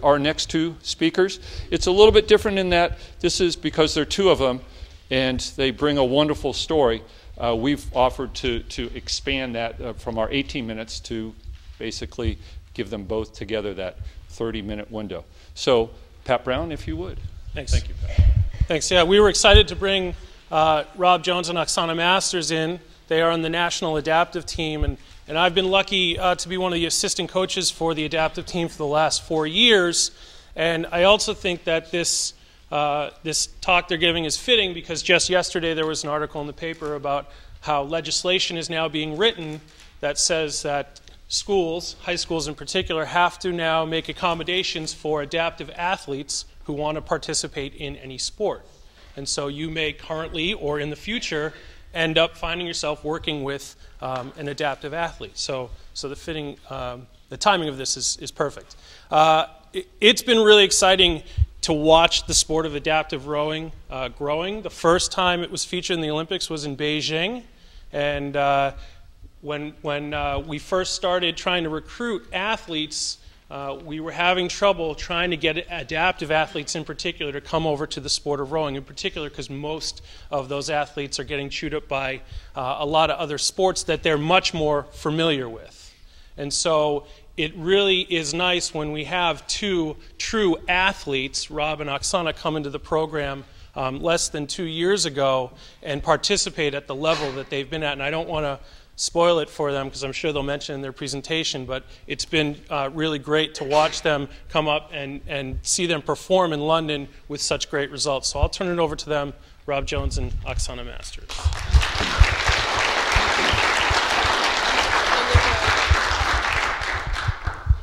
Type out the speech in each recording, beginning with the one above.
our next two speakers. It's a little bit different in that this is because there are two of them and they bring a wonderful story. We've offered to expand that from our 18 minutes to basically give them both together that 30-minute window. So, Pat Brown, if you would. Thanks. Thank you, Pat. Thanks. Yeah, we were excited to bring Rob Jones and Oksana Masters in. They are on the National Adaptive Team, and I've been lucky to be one of the assistant coaches for the adaptive team for the last 4 years. And I also think that this talk they're giving is fitting because just yesterday there was an article in the paper about how legislation is now being written that says that schools, high schools in particular, have to now make accommodations for adaptive athletes who want to participate in any sport. And so you may currently or in the future end up finding yourself working with an adaptive athlete. So the timing of this is perfect. It's been really exciting to watch the sport of adaptive rowing growing. The first time it was featured in the Olympics was in Beijing, and when we first started trying to recruit athletes, we were having trouble trying to get adaptive athletes in particular to come over to the sport of rowing, in particular because most of those athletes are getting chewed up by a lot of other sports that they're much more familiar with. And so it really is nice when we have two true athletes, Rob and Oksana, come into the program less than 2 years ago and participate at the level that they've been at. And I don't want to spoil it for them because I'm sure they'll mention in their presentation, but it's been really great to watch them come up and see them perform in London with such great results. So I'll turn it over to them, Rob Jones and Oksana Masters.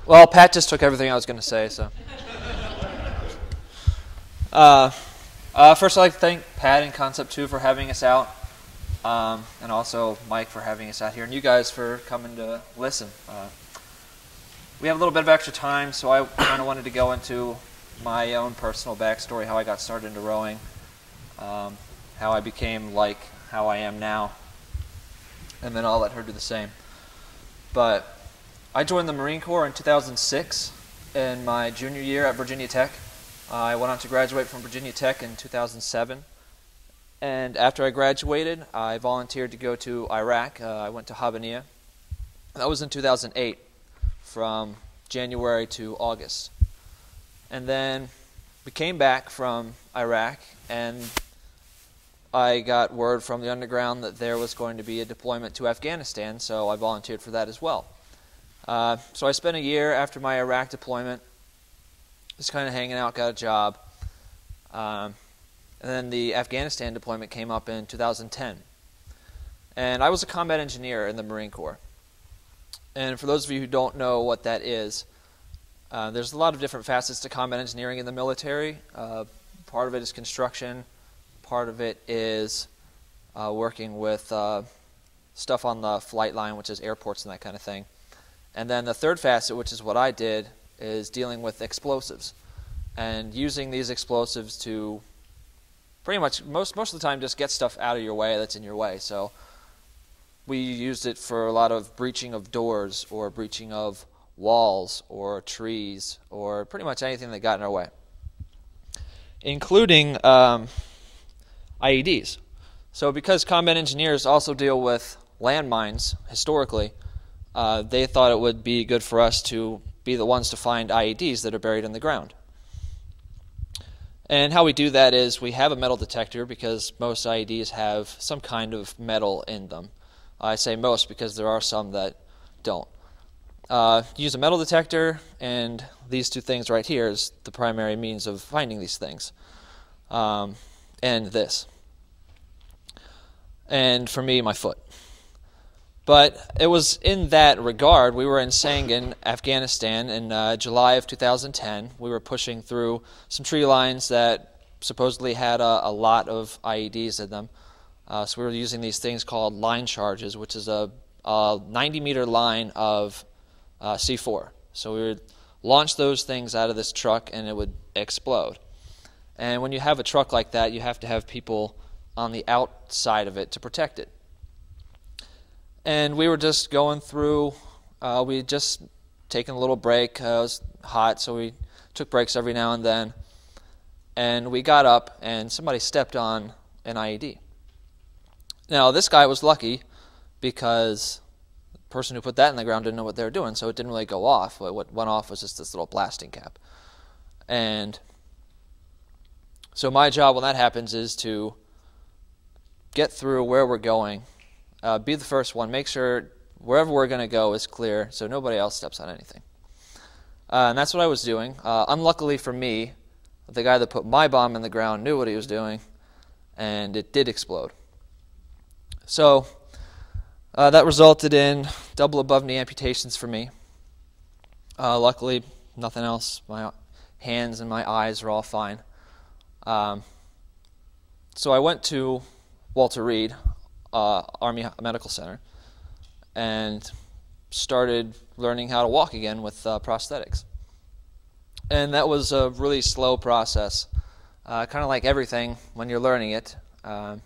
Well, Pat just took everything I was going to say, so. First, I'd like to thank Pat and Concept 2 for having us out. And also Mike for having us out here, and you guys for coming to listen. We have a little bit of extra time, so I kind of wanted to go into my own personal backstory, how I got started into rowing, how I became like how I am now, and then I'll let her do the same. But I joined the Marine Corps in 2006 in my junior year at Virginia Tech. I went on to graduate from Virginia Tech in 2007. And after I graduated, I volunteered to go to Iraq. I went to Habaniya. That was in 2008, from January to August. And then we came back from Iraq, and I got word from the underground that there was going to be a deployment to Afghanistan, so I volunteered for that as well. So I spent a year after my Iraq deployment just kind of hanging out, got a job. And then the Afghanistan deployment came up in 2010. And I was a combat engineer in the Marine Corps. And for those of you who don't know what that is, there's a lot of different facets to combat engineering in the military. Part of it is construction. Part of it is working with stuff on the flight line, which is airports and that kind of thing. And then the third facet, which is what I did, is dealing with explosives and using these explosives to pretty much most of the time just get stuff out of your way that's in your way. So we used it for a lot of breaching of doors or breaching of walls or trees or pretty much anything that got in our way, including IEDs. So because combat engineers also deal with landmines historically, they thought it would be good for us to be the ones to find IEDs that are buried in the ground. And how we do that is we have a metal detector because most IEDs have some kind of metal in them. I say most because there are some that don't. Use a metal detector, and these two things right here is the primary means of finding these things. And this. And for me, my foot. But it was in that regard, we were in Sangin, Afghanistan in July of 2010. We were pushing through some tree lines that supposedly had a lot of IEDs in them. So we were using these things called line charges, which is a 90-meter line of C4. So we would launch those things out of this truck and it would explode. And when you have a truck like that, you have to have people on the outside of it to protect it. And we were just going through, we had just taken a little break. It was hot, so we took breaks every now and then, and we got up and somebody stepped on an IED. Now this guy was lucky because the person who put that in the ground didn't know what they were doing, so it didn't really go off. What went off was just this little blasting cap. And so my job when that happens is to get through where we're going, be the first one, make sure wherever we're going to go is clear so nobody else steps on anything. And that's what I was doing. Unluckily for me, the guy that put my bomb in the ground knew what he was doing, and it did explode. So that resulted in double above knee amputations for me. Luckily, nothing else. My hands and my eyes are all fine. So I went to Walter Reed Army Medical Center and started learning how to walk again with prosthetics. And that was a really slow process, kind of like everything when you're learning it. I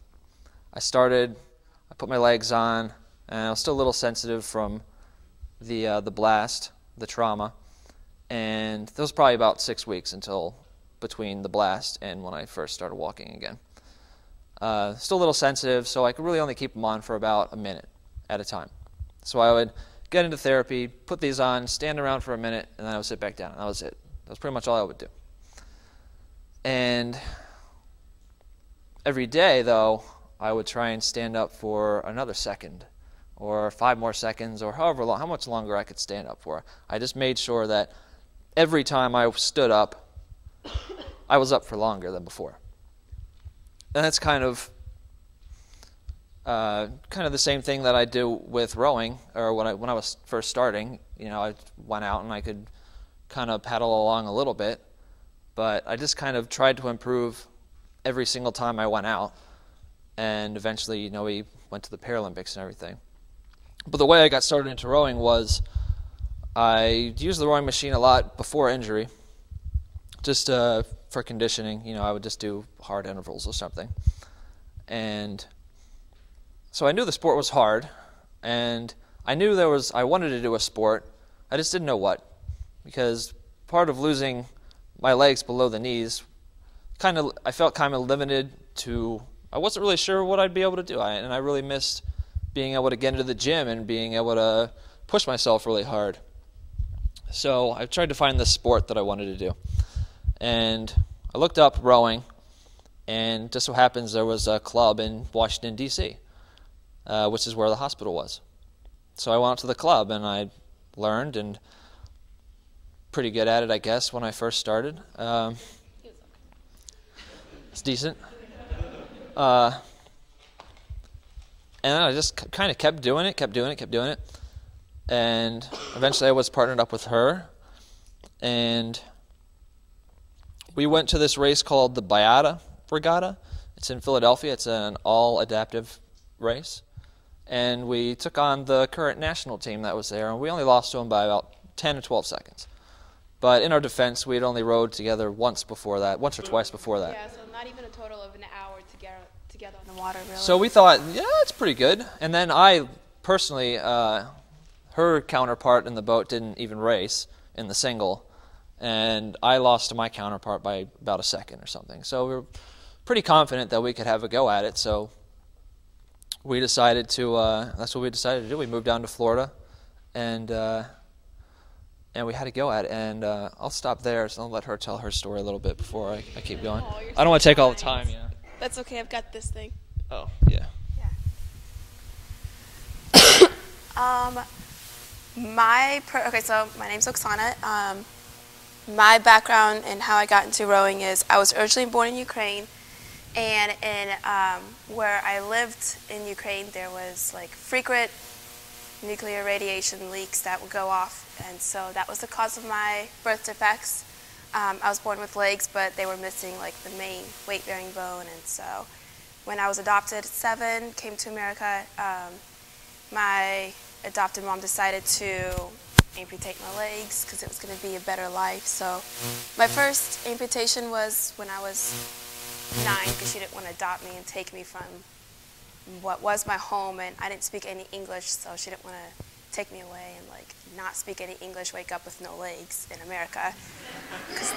put my legs on, and I was still a little sensitive from the blast, the trauma, and that was probably about 6 weeks until between the blast and when I first started walking again. Still a little sensitive, so I could really only keep them on for about a minute at a time. So I would get into therapy, put these on, stand around for a minute, and then I would sit back down. And that was it. That was pretty much all I would do. And every day, though, I would try and stand up for another second or 5 more seconds or however long, how much longer I could stand up for. I just made sure that every time I stood up, I was up for longer than before. And that's kind of the same thing that I do with rowing, or when I was first starting. You know, I went out and I could kind of paddle along a little bit, but I just kind of tried to improve every single time I went out. And eventually, you know, we went to the Paralympics and everything. But the way I got started into rowing was I used the rowing machine a lot before injury, just for conditioning. You know, I would just do hard intervals or something. And so I knew the sport was hard, and I knew I wanted to do a sport. I just didn't know what, because part of losing my legs below the knees, I felt kind of limited to, I wasn't really sure what I'd be able to do. And I really missed being able to get into the gym and being able to push myself really hard. So I tried to find this sport that I wanted to do. And I looked up rowing, and just so happens there was a club in Washington, D.C., which is where the hospital was. So I went out to the club, and I learned, and pretty good at it, I guess, when I first started. It's decent. And I just kind of kept doing it. And eventually I was partnered up with her, and we went to this race called the Biata Regatta. It's in Philadelphia. It's an all-adaptive race. And we took on the current national team that was there, and we only lost to them by about 10 to 12 seconds. But in our defense, we had only rowed together once or twice before that. Yeah, so not even a total of an hour together on the water, really. So we thought, yeah, it's pretty good. And then I personally, her counterpart in the boat didn't even race in the single, and I lost to my counterpart by about a second or something. So we were pretty confident that we could have a go at it. So we decided to, that's what we decided to do. We moved down to Florida, and we had to go at it. And I'll stop there, so I'll let her tell her story a little bit before I keep going. Oh, I don't want to take all the time, yeah. That's okay, I've got this thing. Oh, yeah. Okay, so my name's Oksana. My background and how I got into rowing is I was originally born in Ukraine, and in where I lived in Ukraine, there was like frequent nuclear radiation leaks that would go off, and so that was the cause of my birth defects. I was born with legs, but they were missing like the main weight-bearing bone, and so when I was adopted at 7, came to America, my adopted mom decided to amputate my legs because it was going to be a better life. So my first amputation was when I was 9, because she didn't want to adopt me and take me from what was my home, and I didn't speak any English, so she didn't want to take me away and like not speak any English, wake up with no legs in America. 'Cause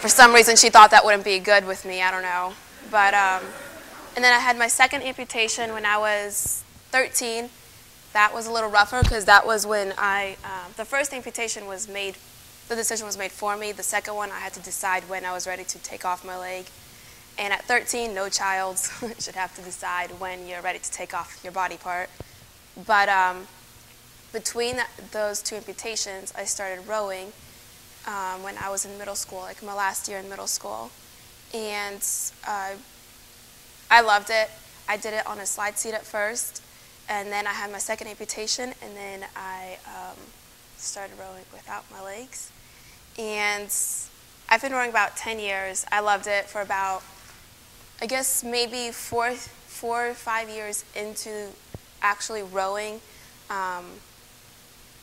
for some reason she thought that wouldn't be good with me, I don't know. But, and then I had my second amputation when I was 13. That was a little rougher because that was when the first amputation was made, the decision was made for me. The second one, I had to decide when I was ready to take off my leg. And at 13, no child should have to decide when you're ready to take off your body part. But between those two amputations, I started rowing when I was in middle school, like my last year in middle school. And I loved it. I did it on a slide seat at first, and then I had my second amputation, and then I started rowing without my legs. And I've been rowing about 10 years. I loved it for about, I guess, maybe four or 5 years into actually rowing.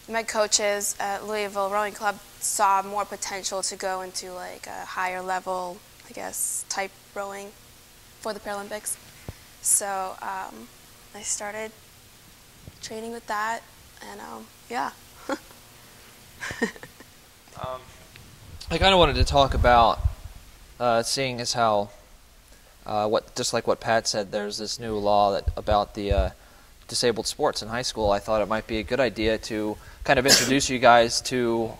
My coaches at Louisville Rowing Club saw more potential to go into like a higher level, I guess, type rowing for the Paralympics. So I started training with that, and yeah. I kind of wanted to talk about seeing as how just like what Pat said, there's this new law about the disabled sports in high school. I thought it might be a good idea to kind of introduce you guys to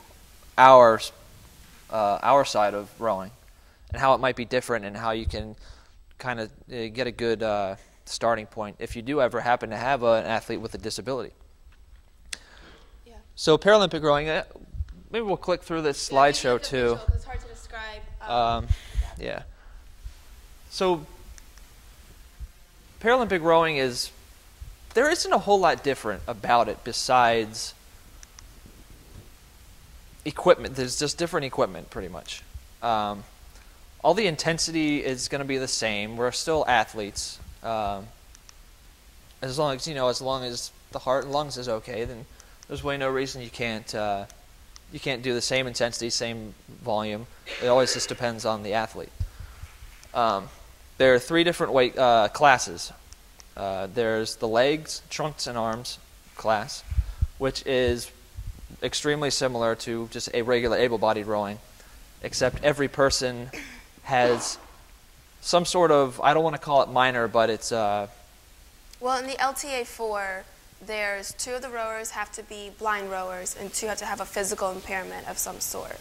our side of rowing and how it might be different and how you can kind of get a good starting point if you do ever happen to have an athlete with a disability. Yeah. So Paralympic rowing, maybe we'll click through this slideshow too. It's hard to describe. Yeah. So Paralympic rowing there isn't a whole lot different about it besides equipment. There's just different equipment pretty much. All the intensity is going to be the same. We're still athletes. As long as the heart and lungs is okay, then there's really no reason you can't do the same intensity, same volume. It always just depends on the athlete. There are 3 different weight classes. There's the legs, trunks, and arms class, which is extremely similar to just a regular able-bodied rowing, except every person has some sort of, I don't want to call it minor, but it's... Well, in the LTA4, there's 2 of the rowers have to be blind rowers, and 2 have to have a physical impairment of some sort.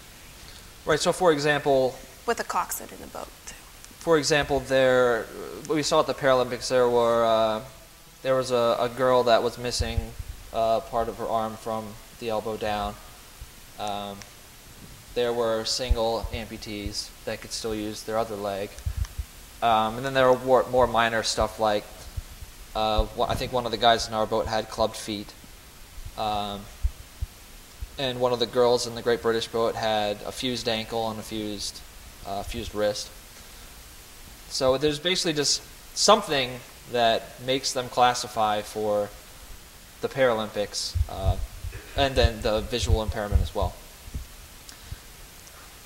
Right, so for example... With a coxswain in the boat, too. For example, we saw at the Paralympics there was a girl that was missing part of her arm from the elbow down. There were single amputees that could still use their other leg. And then there were more minor stuff like, I think one of the guys in our boat had clubbed feet. And one of the girls in the Great British boat had a fused ankle and a fused wrist. So there's basically just something that makes them classify for the Paralympics, and then the visual impairment as well.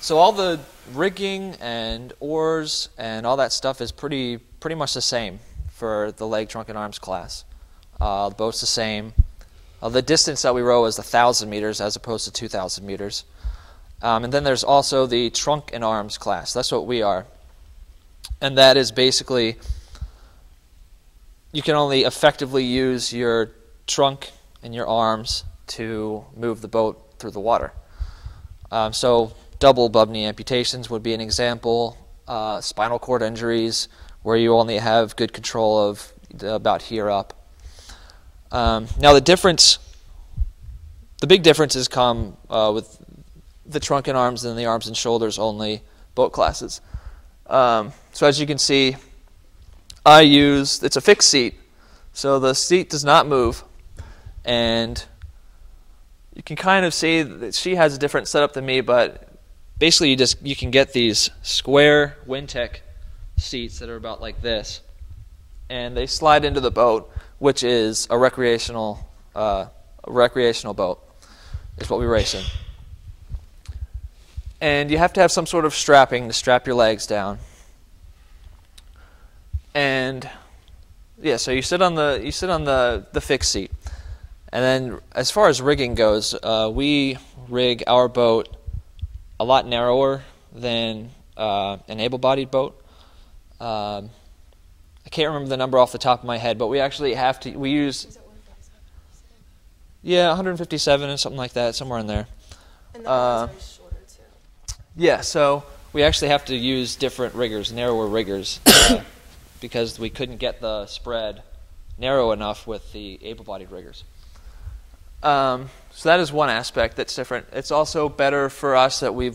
So all the rigging and oars and all that stuff is pretty much the same for the leg, trunk, and arms class. The boat's the same. The distance that we row is 1,000 meters as opposed to 2,000 meters. And then there's also the trunk and arms class. That's what we are. And that is basically, you can only effectively use your trunk and your arms to move the boat through the water. So double above knee amputations would be an example. Spinal cord injuries, where you only have good control of about here up. Now the big differences come with the trunk and arms and the arms and shoulders only boat classes. So as you can see, it's a fixed seat, so the seat does not move, and you can kind of see that she has a different setup than me, but basically you can get these square Wintec seats that are about like this, and they slide into the boat, which is a recreational boat, is what we race in. And you have to have some sort of strapping to strap your legs down. And yeah, so you sit on the fixed seat, And then as far as rigging goes, we rig our boat a lot narrower than an able-bodied boat. I can't remember the number off the top of my head, but we actually have to, we use, yeah, 157 or something like that, somewhere in there. And the ones are shorter too. Yeah, so we actually have to use different riggers, narrower riggers, because we couldn't get the spread narrow enough with the able-bodied riggers. So that is one aspect that's different. It's also better for us that we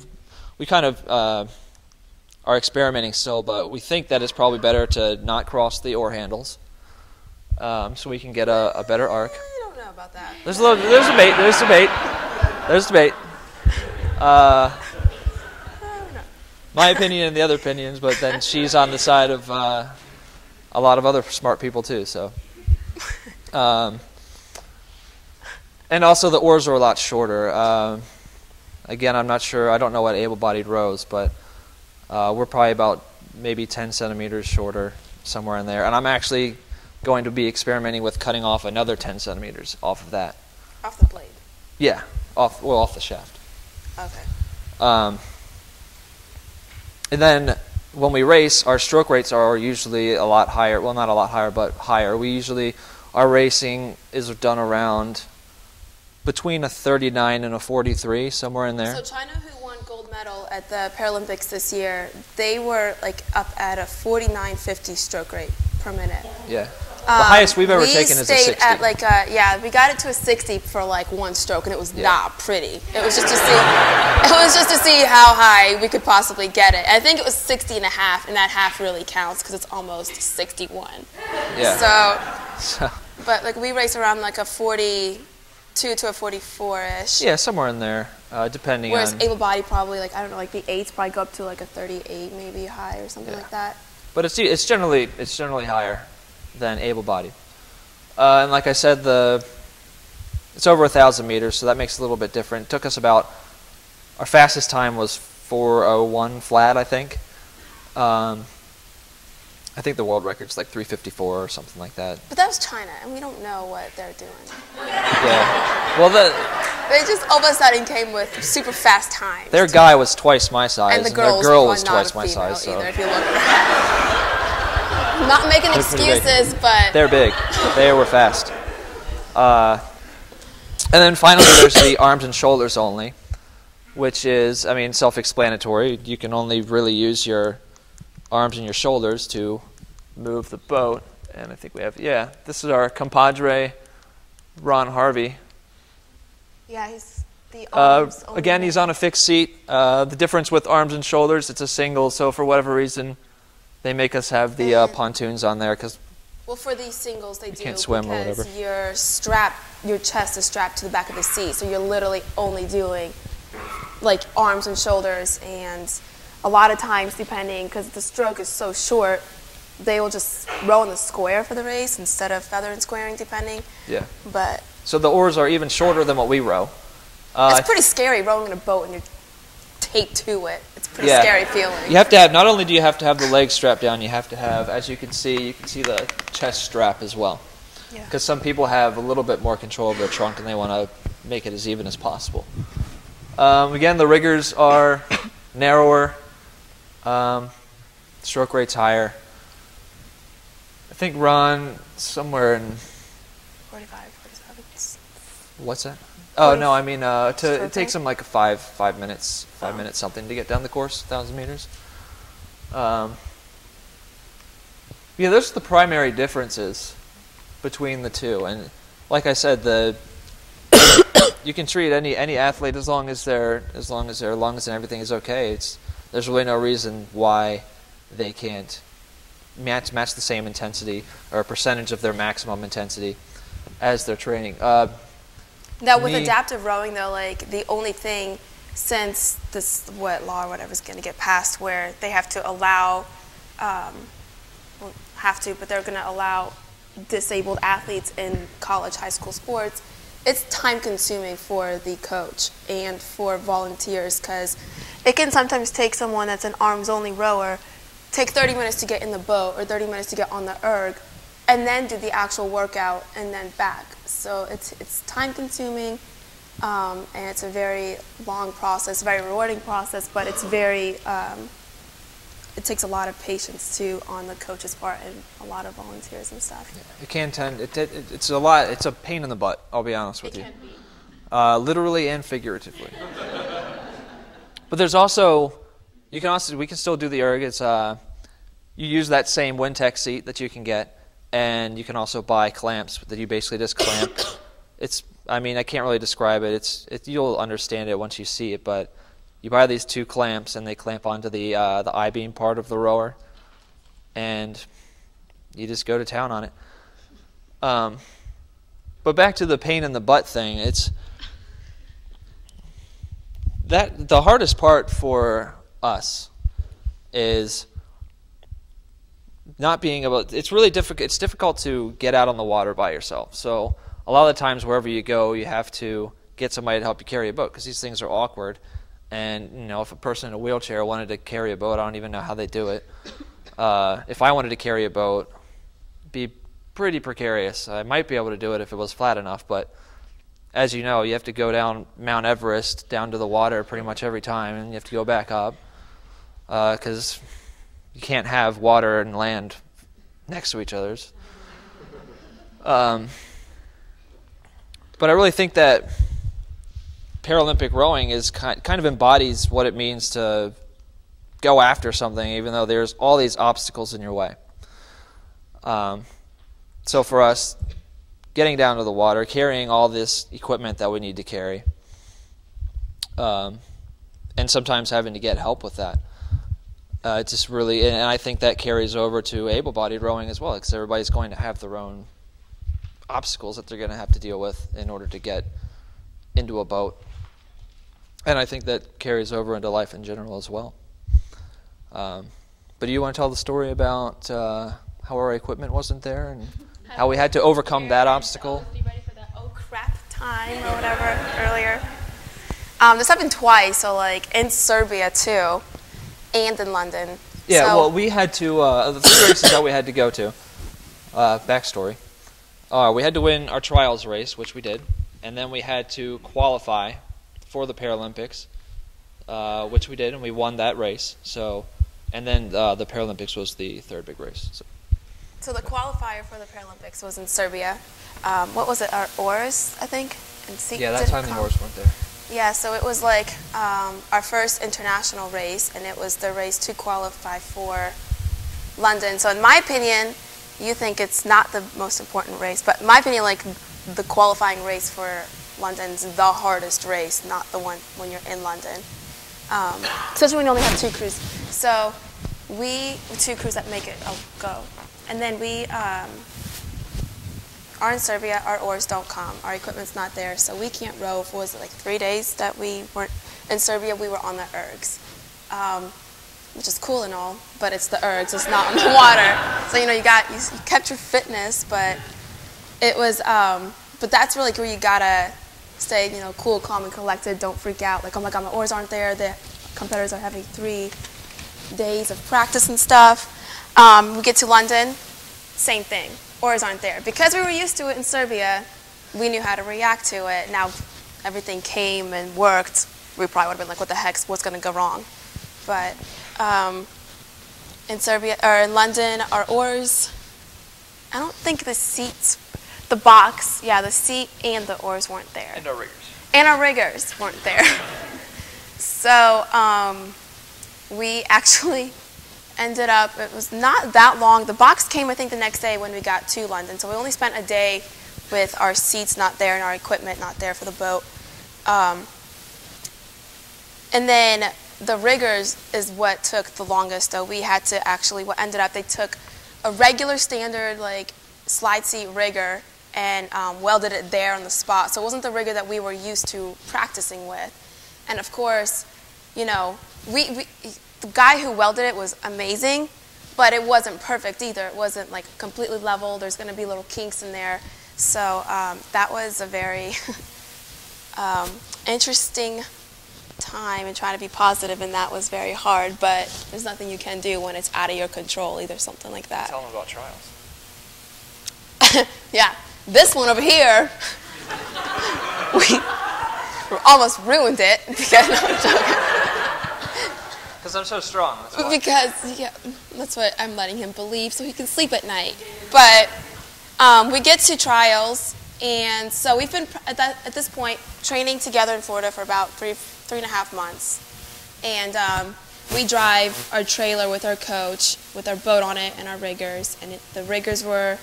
kind of are experimenting still, but we think that it's probably better to not cross the oar handles, so we can get a better arc. I don't know about that. There's debate. There's debate. My opinion and the other opinions, but then she's on the side of a lot of other smart people too. So, and also the oars are a lot shorter. Again, I'm not sure. I don't know what able-bodied rows, but we're probably about maybe 10 centimeters shorter, somewhere in there. And I'm actually going to be experimenting with cutting off another 10 centimeters off of that. Off the blade? Yeah, off the shaft. Okay. And then when we race, our stroke rates are usually a lot higher. Well, not a lot higher, but higher. Our racing is done around between a 39 and a 43, somewhere in there. So China, who won gold medal at the Paralympics this year, they were like up at a 49.50 stroke rate per minute. Yeah. The highest we've ever taken is a 60. We stayed at like yeah, we got it to a 60 for like one stroke, and it was not pretty. It was just to see how high we could possibly get it. I think it was 60 and a half, and that half really counts because it's almost 61. Yeah. So, but like we race around like a 42 to a 44-ish. Yeah, somewhere in there, depending Whereas on. able body probably like, I don't know, like the 8s probably go up to like a 38 maybe high or something like that. But it's generally higher than able-bodied. And like I said, it's over 1,000 meters, so that makes it a little bit different. It took us about, our fastest time was 4:01 flat, I think. I think the world record's like 3:54 or something like that. But that was China, and we don't know what they're doing. Yeah. Well, they just all of a sudden came with super fast times. Their guy was twice my size, and their girl was twice my size. So. Either, if you look. Not making excuses, but they're big. They were fast. And then finally, there's the arms and shoulders only, which is, I mean, self-explanatory. You can only really use your arms and your shoulders to move the boat. And I think we have, this is our compadre, Ron Harvey. Yeah, he's the arms only. Again, he's on a fixed seat. The difference with arms and shoulders, it's a single, so for whatever reason, they make us have the pontoons on there because. Well, for these singles, they do can't swim or whatever. Your chest is strapped to the back of the seat, so you're literally only doing like arms and shoulders. And a lot of times, depending, because the stroke is so short, they will just row in the square for the race instead of feather and squaring, depending. Yeah. But so the oars are even shorter than what we row. It's pretty scary rowing in a boat and you're taped to it. It's a pretty scary feeling. You have to have, not only do you have to have the legs strapped down, you have to have, as you can see the chest strap as well. Yeah. Because some people have a little bit more control of their trunk and they want to make it as even as possible. Again, the riggers are narrower, stroke rate's higher. I think Ron somewhere in 45, 47. What's that? Oh no, I mean it takes them like five minutes something to get down the course, 1,000 meters. Yeah, those are the primary differences between the two, and like I said, you can treat any athlete as long as everything is okay. There's really no reason why they can't match the same intensity or a percentage of their maximum intensity as they're training. Now, with adaptive rowing, though, like the only thing since this law or whatever is going to get passed, where they have to allow, but they're going to allow disabled athletes in college, high school sports. It's time-consuming for the coach and for volunteers because it can sometimes take someone that's an arms-only rower take 30 minutes to get in the boat or 30 minutes to get on the erg, and then do the actual workout and then back. So it's time consuming, and it's a very long process, very rewarding process, but it's very, it takes a lot of patience too on the coach's part and a lot of volunteers and stuff. Yeah, it can tend, it's a lot, it's a pain in the butt, I'll be honest with you. It can be. Literally and figuratively. But there's also, we can still do the erg. It's, you use that same Wintech seat that you can get, and you can also buy clamps that you basically just clamp. I mean, I can't really describe it. You'll understand it once you see it, but you buy these 2 clamps, and they clamp onto the I-beam part of the rower, and you just go to town on it. But back to the pain in the butt thing, the hardest part for us is not being able. It's really difficult. It's difficult to get out on the water by yourself. So a lot of the times, wherever you go, you have to get somebody to help you carry a boat because these things are awkward. And if a person in a wheelchair wanted to carry a boat, I don't even know how they do it. If I wanted to carry a boat, it'd be pretty precarious. I might be able to do it if it was flat enough, but as you know, you have to go down Mount Everest, down to the water pretty much every time, and you have to go back up because you can't have water and land next to each other. But I really think that Paralympic rowing is kind of embodies what it means to go after something, even though there's all these obstacles in your way. So for us, getting down to the water, carrying all this equipment that we need to carry, and sometimes having to get help with that. It's just really, and I think that carries over to able-bodied rowing as well, because everybody's going to have their own obstacles that they're going to have to deal with in order to get into a boat. And I think that carries over into life in general as well. But do you want to tell the story about how our equipment wasn't there and how we had to overcome that obstacle? You ready for that oh crap time or whatever earlier? This happened twice, so like in Serbia too, and in London. Yeah, so, well, we had to, the 3 races that we had to go to, backstory, we had to win our trials race, which we did, and then we had to qualify for the Paralympics, which we did, and we won that race. So, and then the Paralympics was the 3rd big race. So the qualifier for the Paralympics was in Serbia. What was it? Our oars, I think. And yeah, that time the oars weren't there. Yeah, so it was like our first international race, and it was the race to qualify for London. So in my opinion, you think it's not the most important race, but in my opinion, like the qualifying race for London's the hardest race, not the one when you're in London. Especially when you only have 2 crews. So 2 crews that make it go. And then we are in Serbia, our oars don't come, our equipment's not there, so we can't row for, was it like 3 days that we weren't in Serbia, we were on the ergs. Which is cool and all, but it's the ergs, it's not on the water. So you kept your fitness, but it was, but that's really where you gotta stay, cool, calm, and collected, don't freak out, like, oh my god, my oars aren't there, the competitors are having 3 days of practice and stuff. We get to London, same thing. Oars aren't there. Because we were used to it in Serbia, we knew how to react to it. Now everything came and worked. We probably would have been like, what the heck, what's going to go wrong? But in Serbia, or in London, our oars, I don't think the seats, the box, yeah, the seat and the oars weren't there. And our riggers. And our riggers weren't there. So we actually ended up, it was not that long. The box came, I think, the next day when we got to London. So we only spent a day with our seats not there and our equipment not there for the boat. And then the riggers is what took the longest, though. We had to actually, what ended up, they took a regular standard, like, slide seat rigger and welded it there on the spot. So it wasn't the rigger that we were used to practicing with. And of course, the guy who welded it was amazing, but it wasn't perfect either. It wasn't like completely level. There's going to be little kinks in there. So that was a very interesting time and trying to be positive, and that was very hard, but there's nothing you can do when it's out of your control, either something like that. Tell them about trials. Yeah. This one over here, we almost ruined it because, no, I'm joking. Because I'm so strong. That's why. Because, yeah, that's what I'm letting him believe so he can sleep at night. But we get to trials, and so we've been, at this point, training together in Florida for about three and a half months. And we drive our trailer with our coach, with our boat on it and our riggers. And the riggers were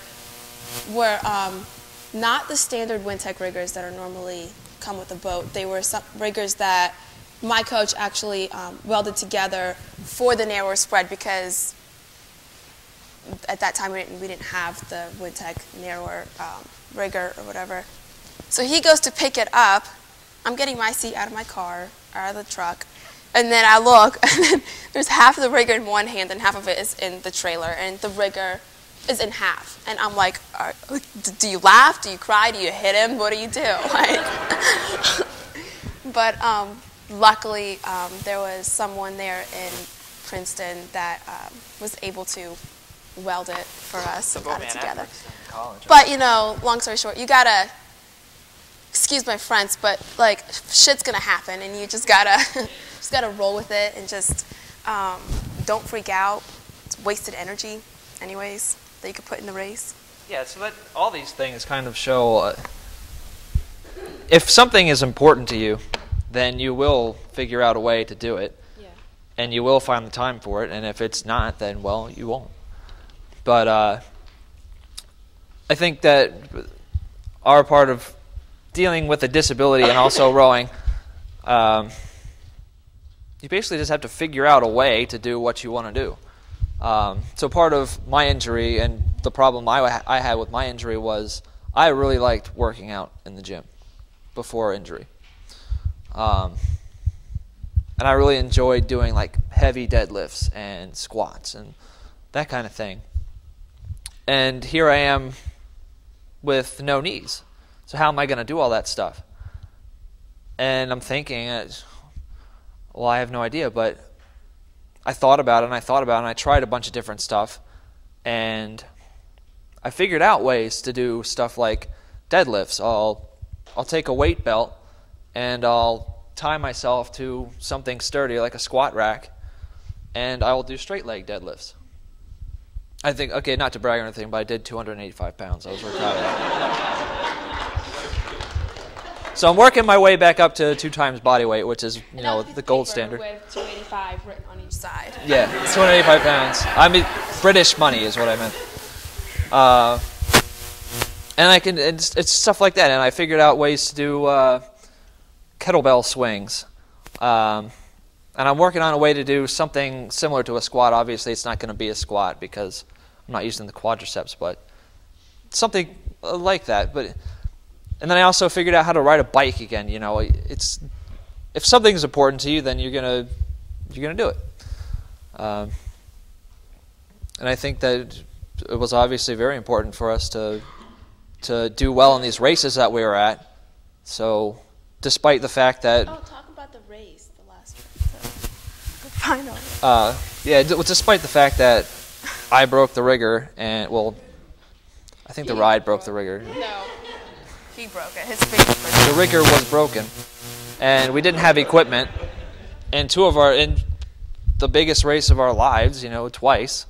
not the standard Wintec riggers that are normally come with a boat. They were some riggers that my coach actually welded together for the narrower spread, because at that time we didn't have the Wintec narrower rigger or whatever. So he goes to pick it up. I'm getting my seat out of my car, out of the truck, and then I look, and then there's half of the rigger in one hand and half of it is in the trailer, and the rigger is in half. And I'm like, do you laugh? Do you cry? Do you hit him? What do you do? Like, but luckily, there was someone there in Princeton that was able to weld it for us and got it together. But, you know, long story short, you gotta, excuse my French, but like shit's gonna happen, and you just gotta roll with it and just don't freak out. It's wasted energy, anyways, that you could put in the race. Yeah, so that all these things kind of show if something is important to you, then you will figure out a way to do it, and you will find the time for it. And if it's not, then well, you won't. But I think that our part of dealing with a disability and also rowing, you basically just have to figure out a way to do what you want to do. So part of my injury and the problem I had with my injury was I really liked working out in the gym before injury. And I really enjoyed doing like heavy deadlifts and squats and that kind of thing. And here I am with no knees. So how am I going to do all that stuff? And I'm thinking, well, I have no idea, but I thought about it and I thought about it and I tried a bunch of different stuff, and I figured out ways to do stuff like deadlifts. I'll take a weight belt and I'll tie myself to something sturdy like a squat rack, and I will do straight leg deadlifts. I think, okay, not to brag or anything, but I did 285 pounds. I was really proud of that. So I'm working my way back up to 2 times body weight, which is, you know, the gold standard. With 285 written on each side. Yeah, 285 pounds. I mean, British money is what I meant. And it's stuff like that. And I figured out ways to do kettlebell swings. And I'm working on a way to do something similar to a squat. Obviously, it's not going to be a squat because I'm not using the quadriceps, but something like that. And then I also figured out how to ride a bike again. You know, if something's important to you, then you're gonna do it. And I think that it was obviously very important for us to do well in these races that we were at. So, despite the fact that talk about the race, the last final. Despite the fact that I broke the rigger, and well, I think the ride broke the rigger. No. He broke it. His finger broke it. The rigger was broken, and we didn't have equipment. And in the biggest race of our lives, you know, twice.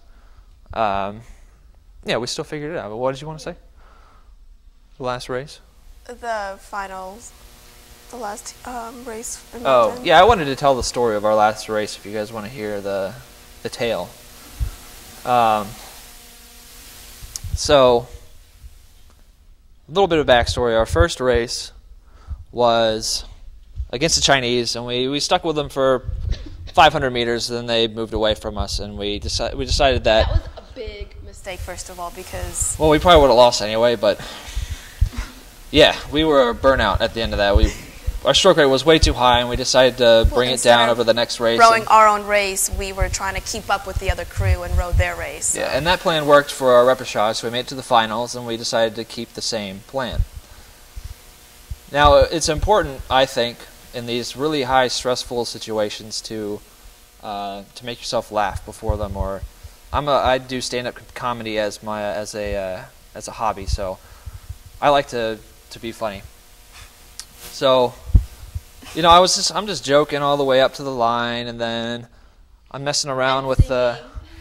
We still figured it out. But what did you want to say? The last race? The finals. The last race. Oh, yeah. I wanted to tell the story of our last race. If you guys want to hear the tale. So. A little bit of backstory. Our first race was against the Chinese, and we stuck with them for 500 meters, and then they moved away from us, and we decided that... That was a big mistake, first of all, because... Well, we probably would have lost anyway, but... Yeah, we were burnout at the end of that. Our stroke rate was way too high, and we decided to bring it down over the next race. Rowing our own race, we were trying to keep up with the other crew and row their race. So. Yeah, and that plan worked for our repechage, so we made it to the finals, and we decided to keep the same plan. Now, it's important, I think, in these really high, stressful situations to make yourself laugh before them. Or I do stand-up comedy as a hobby, so I like to be funny. So, you know, I'm just joking all the way up to the line, and then I'm messing around with the,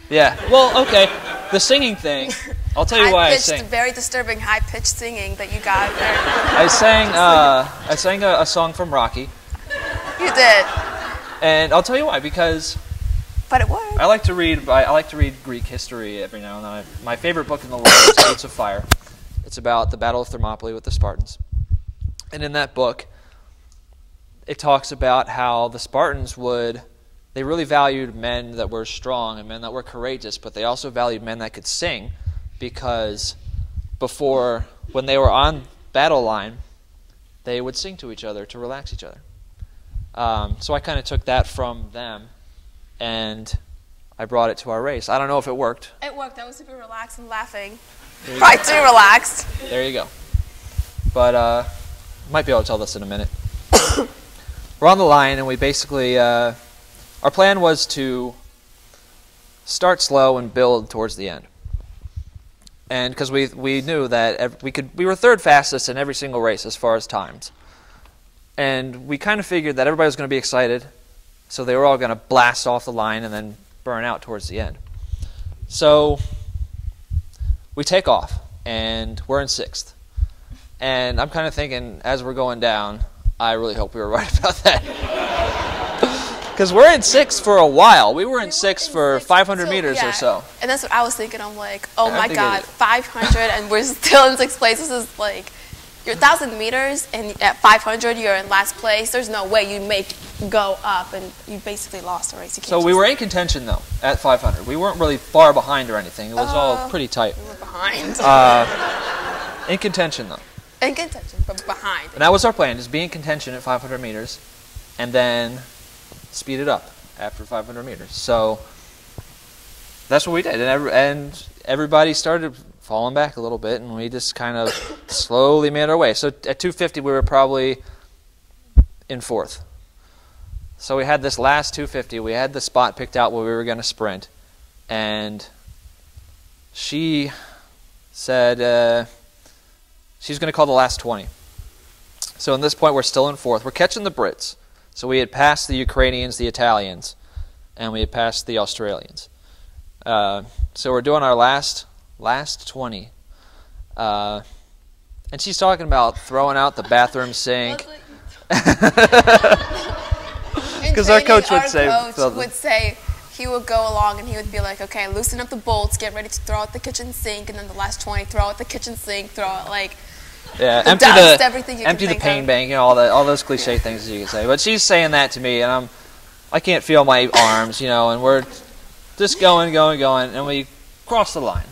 yeah. Well, okay, the singing thing. I'll tell you why I sing. Very disturbing, high-pitched singing that you got there. I sang a song from Rocky. You did. And I'll tell you why, because. But it worked. I like to read Greek history every now and then. My favorite book in the world is Gates of Fire. It's about the Battle of Thermopylae with the Spartans. And in that book, it talks about how the Spartans they really valued men that were strong and men that were courageous, but they also valued men that could sing, because when they were on battle line, they would sing to each other to relax each other. So I kind of took that from them, and I brought it to our race. I don't know if it worked. It worked. I was super relaxed and laughing. Probably too relaxed. There you go. But might be able to tell this in a minute. We're on the line, and we basically, our plan was to start slow and build towards the end. And because we knew that we were third fastest in every single race as far as times. And we kind of figured that everybody was going to be excited, so they were all going to blast off the line and then burn out towards the end. So we take off, and we're in 6th. And I'm kind of thinking, as we're going down, I really hope we were right about that. Because we're in 6th for a while. We were in 6th for 500 meters or so. And that's what I was thinking. I'm like, oh my God, 500, and we're still in 6th place. This is like, you're 1,000 meters, and at 500, you're in last place. There's no way you go up, and you basically lost the race. So we were in contention, though, at 500. We weren't really far behind or anything. It was all pretty tight. We were behind. In contention, though. In contention, but behind. And that was our plan, just be in contention at 500 meters, and then speed it up after 500 meters. So that's what we did, and everybody started falling back a little bit, and we just kind of slowly made our way. So at 250, we were probably in 4th. So we had this last 250. We had the spot picked out where we were going to sprint, and she said she's going to call the last 20. So at this point, we're still in 4th. We're catching the Brits. So we had passed the Ukrainians, the Italians, and we had passed the Australians. So we're doing our last 20. And she's talking about throwing out the bathroom sink. Because our coach would say, he would go along and he would be like, okay, loosen up the bolts, get ready to throw out the kitchen sink, and then the last 20, throw out the kitchen sink, throw out like empty the pain bank, you know, all those cliche things you can say. But she's saying that to me, and I can't feel my arms, you know, and we're just going, and we cross the line.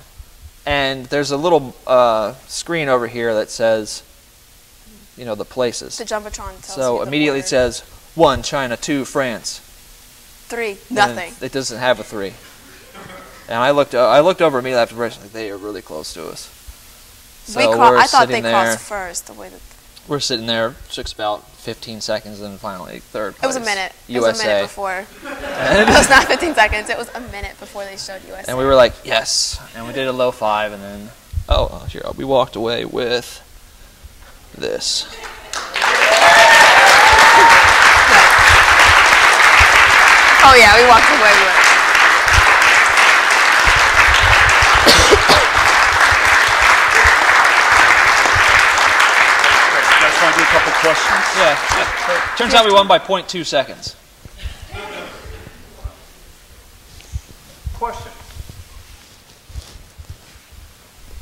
And there's a little screen over here that says, you know, the places. The Jumbotron tells so immediately it says 1, China, 2, France. 3, nothing. It doesn't have a 3. And I looked over immediately after like, they are really close to us. So I thought they crossed first. The way that we're sitting there, took about 15 seconds, and finally 3rd place. It was a minute. USA. It was a minute before. It was not 15 seconds. It was a minute before they showed USA. And we were like, yes. And we did a low 5, and then we walked away with this. Oh yeah, we walked away with it. Want to do a couple questions? Yeah. Turns out we won by 0.2 seconds. Question.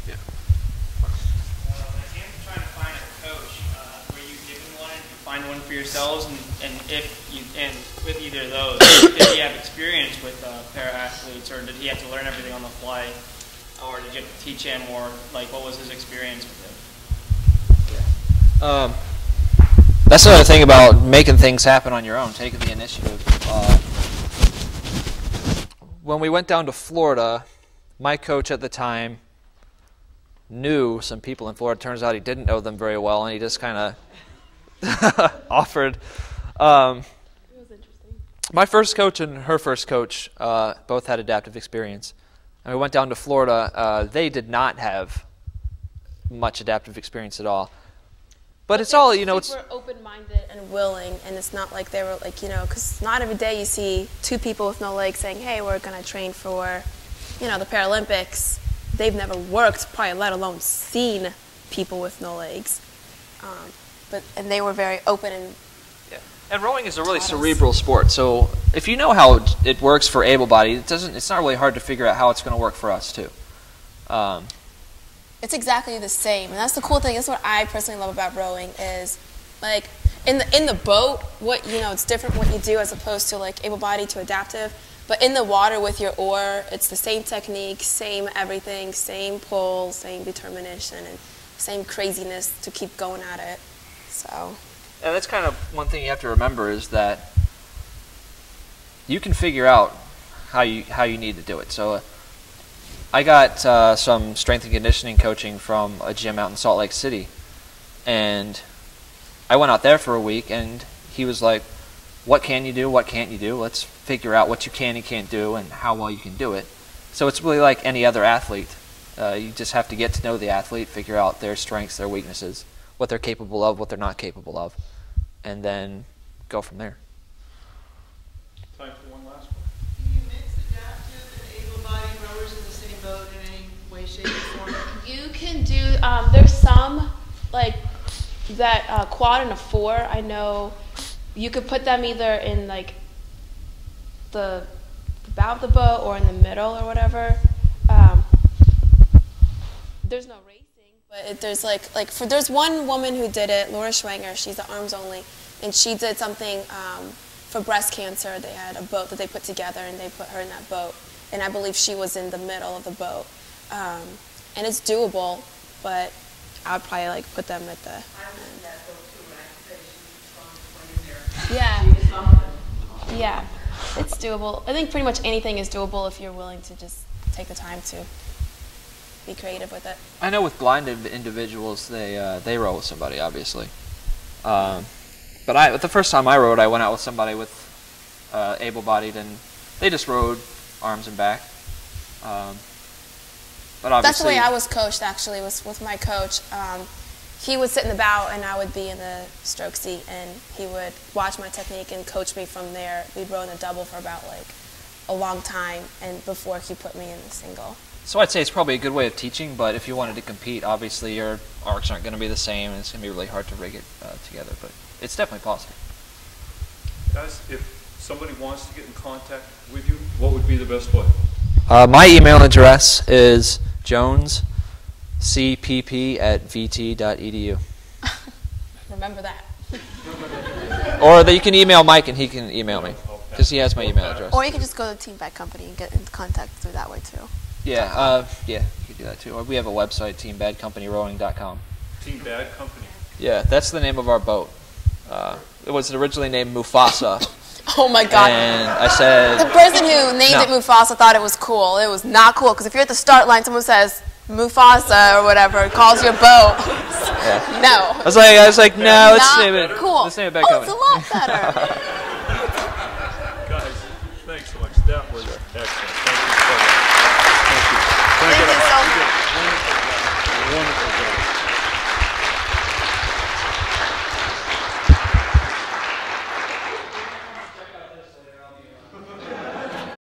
Yeah. I'm trying to find a coach. Were you given one? Did you find one for yourselves? And with either of those, did he have experience with para athletes, or did he have to learn everything on the fly, or did you have to teach him, or like what was his experience with it? That's another thing about making things happen on your own, taking the initiative. When we went down to Florida, my coach at the time knew some people in Florida. Turns out he didn't know them very well, and he just kind of offered. It was interesting. My first coach and her first coach both had adaptive experience. And we went down to Florida. They did not have much adaptive experience at all. But it's all, you know, it's super open-minded and willing, and it's not like they were like, you know, because not every day you see two people with no legs saying, hey, we're going to train for, you know, the Paralympics. They've never worked, probably let alone seen people with no legs. And they were very open and And rowing is a really cerebral sport, so if you know how it works for able-bodied, it's not really hard to figure out how it's going to work for us too. It's exactly the same, and that's the cool thing. That's what I personally love about rowing is, like, in the boat, it's different what you do as opposed to like able-bodied to adaptive. But in the water with your oar, it's the same technique, same everything, same pull, same determination, and same craziness to keep going at it. So. And that's kind of one thing you have to remember is that you can figure out how you need to do it. So I got some strength and conditioning coaching from a gym out in Salt Lake City, and I went out there for a week, and he was like, what can you do, what can't you do? Let's figure out what you can and can't do and how well you can do it. So it's really like any other athlete. You just have to get to know the athlete, figure out their strengths, their weaknesses, what they're capable of, what they're not capable of, and then go from there. Time for one last one. Do you mix adaptive and able-bodied rowers in the same boat in any way, shape, or form? You can do, there's some, like, that quad and a 4, I know you could put them either in, like, the bow of the boat or in the middle or whatever. There's no racing, but there's, there's one woman who did it, Laura Schwanger, she's the arms only, and she did something for breast cancer. They had a boat that they put together, and they put her in that boat, and I believe she was in the middle of the boat. And it's doable, but I would probably like put them at the end. Yeah, it's doable. I think pretty much anything is doable if you're willing to just take the time to be creative with it. I know with blind individuals, they row with somebody, obviously. But the first time I rowed, I went out with somebody with able-bodied, and they just rowed arms and back. But obviously, that's the way I was coached, actually, was with my coach. He would sit in the bow, and I would be in the stroke seat, and he would watch my technique and coach me from there. We'd row in the double for about, like, a long time, and before he put me in the single. So I'd say it's probably a good way of teaching, but if you wanted to compete, obviously your arcs aren't going to be the same, and it's going to be really hard to rig it together, but it's definitely possible. Guys, if somebody wants to get in contact with you, what would be the best way? My email address is jonescpp@vt.edu. Remember that. Or you can email Mike and he can email me, because he has my email address. Or you can just go to the Team Bad Company and get in contact through that way too. Yeah, you can do that too. Or we have a website, teambadcompanyrowing.com. Team Bad Company. Yeah, that's the name of our boat. It was originally named Mufasa. Oh my God. And I said... The person who named it Mufasa thought it was cool. It was not cool, because if you're at the start line, someone says Mufasa or whatever, calls your boat. Yeah. No. I was like, no, let's name it. Cool. Let's name it Bad Company. It's a lot better.